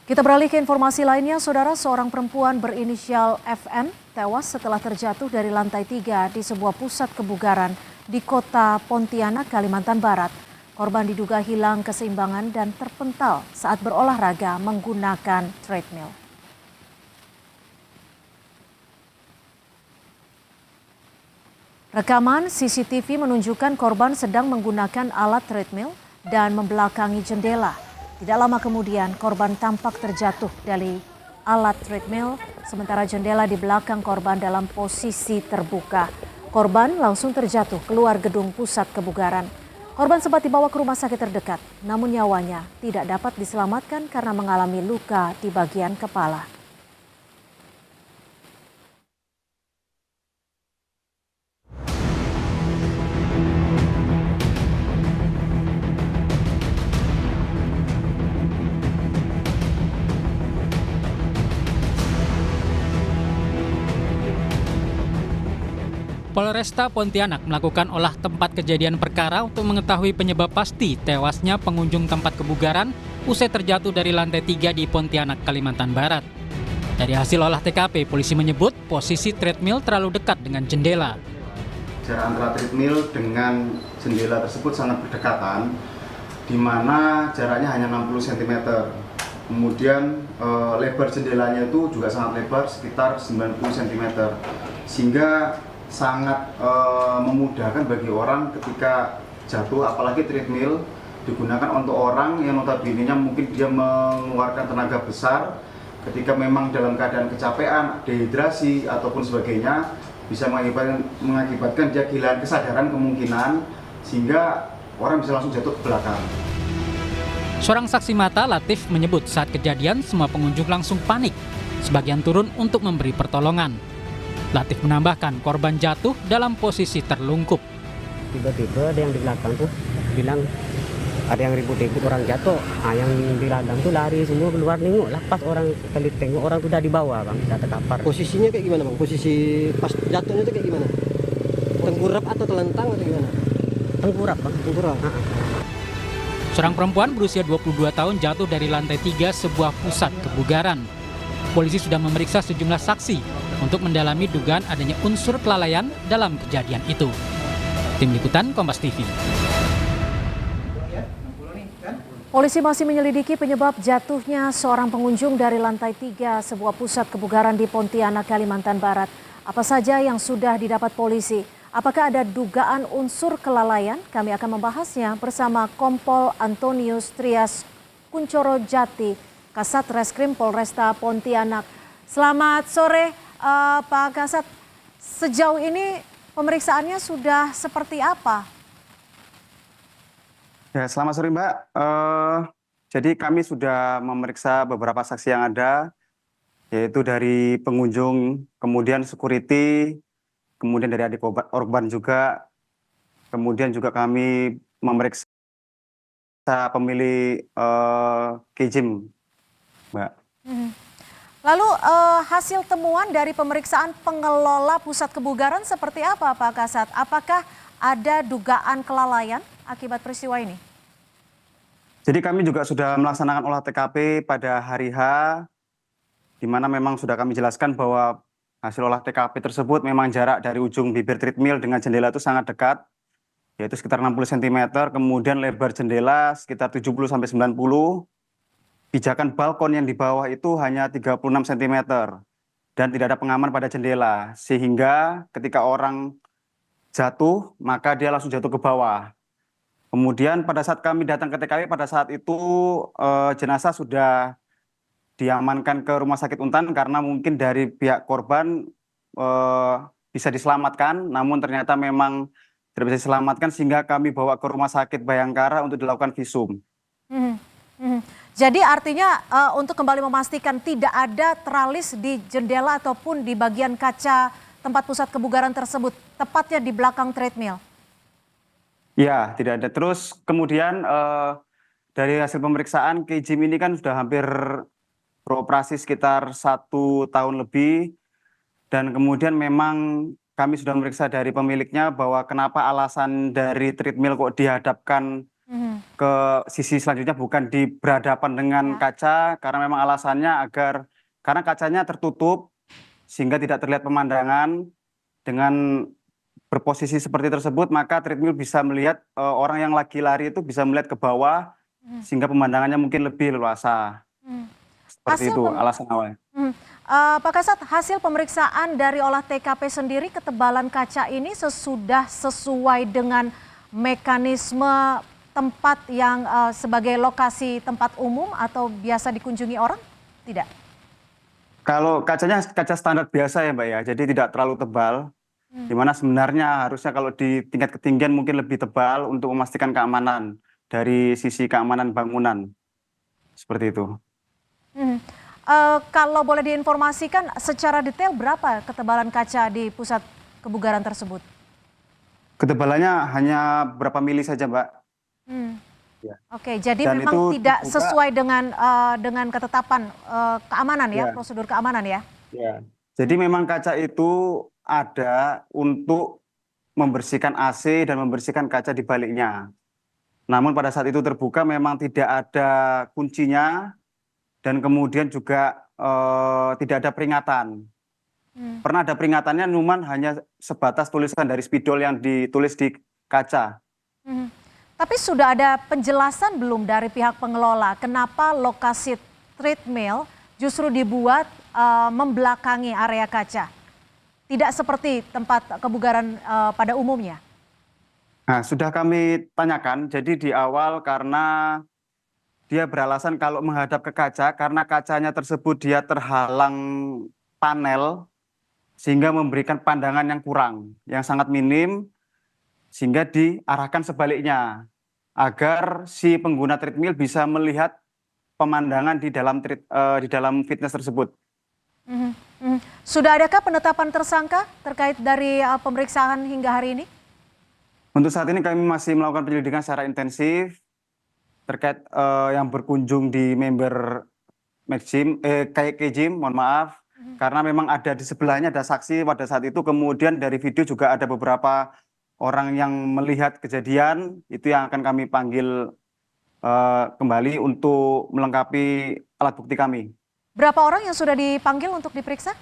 Kita beralih ke informasi lainnya, saudara. Seorang perempuan berinisial FN tewas setelah terjatuh dari lantai 3 di sebuah pusat kebugaran di kota Pontianak, Kalimantan Barat. Korban diduga hilang keseimbangan dan terpental saat berolahraga menggunakan treadmill. Rekaman CCTV menunjukkan korban sedang menggunakan alat treadmill dan membelakangi jendela. Tidak lama kemudian korban tampak terjatuh dari alat treadmill, sementara jendela di belakang korban dalam posisi terbuka. Korban langsung terjatuh keluar gedung pusat kebugaran. Korban sempat dibawa ke rumah sakit terdekat, namun nyawanya tidak dapat diselamatkan karena mengalami luka di bagian kepala. Polresta Pontianak melakukan olah tempat kejadian perkara untuk mengetahui penyebab pasti tewasnya pengunjung tempat kebugaran usai terjatuh dari lantai 3 di Pontianak, Kalimantan Barat. Dari hasil olah TKP, polisi menyebut posisi treadmill terlalu dekat dengan jendela. Jarak antara treadmill dengan jendela tersebut sangat berdekatan, di mana jaraknya hanya 60 cm. Kemudian lebar jendelanya itu juga sangat lebar, sekitar 90 cm. Sehingga sangat memudahkan bagi orang ketika jatuh, apalagi treadmill digunakan untuk orang yang notabene-nya mungkin dia mengeluarkan tenaga besar ketika memang dalam keadaan kecapean, dehidrasi ataupun sebagainya, bisa mengakibatkan dia kehilangan kesadaran kemungkinan sehingga orang bisa langsung jatuh ke belakang. Seorang saksi mata, Latif, menyebut saat kejadian semua pengunjung langsung panik. Sebagian turun untuk memberi pertolongan. Latif menambahkan korban jatuh dalam posisi terlungkup. Tiba-tiba ada yang di belakang tuh bilang ada yang ribut-ribut orang jatuh. Yang di ladang tuh lari semua keluar nengok. Pas orang kali tengok orang tuh udah di bawah, bang, udah terkapar. Posisinya kayak gimana, bang? Posisi pas jatuhnya tuh kayak gimana? Tengkurap atau telentang atau gimana? Tengkurap, bang. Tengkurap. Seorang perempuan berusia 22 tahun jatuh dari lantai 3 sebuah pusat kebugaran. Polisi sudah memeriksa sejumlah saksi untuk mendalami dugaan adanya unsur kelalaian dalam kejadian itu. Tim Liputan Kompas TV. Polisi masih menyelidiki penyebab jatuhnya seorang pengunjung dari lantai 3 sebuah pusat kebugaran di Pontianak, Kalimantan Barat. Apa saja yang sudah didapat polisi? Apakah ada dugaan unsur kelalaian? Kami akan membahasnya bersama Kompol Antonius Trias Kuncoro Jati, Kasat Reskrim Polresta Pontianak. Selamat sore, Pak Kasat. Sejauh ini pemeriksaannya sudah seperti apa? Ya, selamat sore Mbak. Jadi kami sudah memeriksa beberapa saksi yang ada, yaitu dari pengunjung, kemudian security, kemudian dari adik korban juga, kemudian juga kami memeriksa pemilik Kijim, Mbak. Lalu hasil temuan dari pemeriksaan pengelola pusat kebugaran seperti apa, Pak Kasat? Apakah ada dugaan kelalaian akibat peristiwa ini? Jadi kami juga sudah melaksanakan olah TKP pada hari H, di mana memang sudah kami jelaskan bahwa hasil olah TKP tersebut memang jarak dari ujung bibir treadmill dengan jendela itu sangat dekat, yaitu sekitar 60 cm, kemudian lebar jendela sekitar 70-90, pijakan balkon yang di bawah itu hanya 36 cm, dan tidak ada pengaman pada jendela, sehingga ketika orang jatuh, maka dia langsung jatuh ke bawah. Kemudian pada saat kami datang ke TKP, pada saat itu jenazah sudah diamankan ke Rumah Sakit Untan karena mungkin dari pihak korban bisa diselamatkan, namun ternyata memang tidak bisa diselamatkan sehingga kami bawa ke Rumah Sakit Bayangkara untuk dilakukan visum. Jadi artinya untuk kembali memastikan tidak ada teralis di jendela ataupun di bagian kaca tempat pusat kebugaran tersebut, tepatnya di belakang treadmill? Ya, tidak ada. Terus kemudian dari hasil pemeriksaan, Kijim ini kan sudah hampir beroperasi sekitar 1 tahun lebih. Dan kemudian memang kami sudah memeriksa dari pemiliknya bahwa kenapa alasan dari treadmill kok dihadapkan ke sisi selanjutnya, bukan di berhadapan dengan kaca, karena memang alasannya karena kacanya tertutup sehingga tidak terlihat pemandangan. Dengan berposisi seperti tersebut, maka treadmill bisa melihat orang yang lagi lari itu bisa melihat ke bawah sehingga pemandangannya mungkin lebih leluasa. Seperti itu alasan awalnya. Pak Kasat, hasil pemeriksaan dari olah TKP sendiri, ketebalan kaca ini sudah sesuai dengan mekanisme tempat yang sebagai lokasi tempat umum atau biasa dikunjungi orang? Tidak? Kalau kacanya kaca standar biasa ya Mbak ya, jadi tidak terlalu tebal. Di mana sebenarnya harusnya kalau di tingkat ketinggian mungkin lebih tebal untuk memastikan keamanan dari sisi keamanan bangunan. Seperti itu. Kalau boleh diinformasikan secara detail berapa ketebalan kaca di pusat kebugaran tersebut? Ketebalannya hanya berapa mili saja Mbak. Ya. Oke, jadi Dan memang itu tidak dibuka, sesuai dengan ketetapan keamanan ya, prosedur keamanan ya? Ya. Jadi memang kaca itu ada untuk membersihkan AC dan membersihkan kaca di baliknya. Namun pada saat itu terbuka memang tidak ada kuncinya dan kemudian juga tidak ada peringatan. Pernah ada peringatannya, namun hanya sebatas tulisan dari spidol yang ditulis di kaca. Tapi sudah ada penjelasan belum dari pihak pengelola kenapa lokasi treadmill justru dibuat membelakangi area kaca? Tidak seperti tempat kebugaran pada umumnya? Nah, sudah kami tanyakan, jadi di awal karena dia beralasan kalau menghadap ke kaca, karena kacanya tersebut dia terhalang panel, sehingga memberikan pandangan yang kurang, yang sangat minim, sehingga diarahkan sebaliknya, agar si pengguna treadmill bisa melihat pemandangan di dalam fitness tersebut. Sudah adakah penetapan tersangka terkait dari pemeriksaan hingga hari ini? Untuk saat ini kami masih melakukan penyelidikan secara intensif terkait yang berkunjung di member Gym, mohon maaf, karena memang ada di sebelahnya ada saksi pada saat itu, kemudian dari video juga ada beberapa orang yang melihat kejadian, itu yang akan kami panggil kembali untuk melengkapi alat bukti kami. Berapa orang yang sudah dipanggil untuk diperiksa?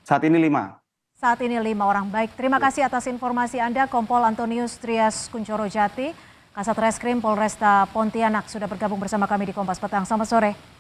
Saat ini 5. Saat ini 5 orang. Baik, terima kasih atas informasi Anda, Kompol Antonius Trias Kuncoro Jati, Kasat Reskrim Polresta Pontianak sudah bergabung bersama kami di Kompas Petang. Selamat sore.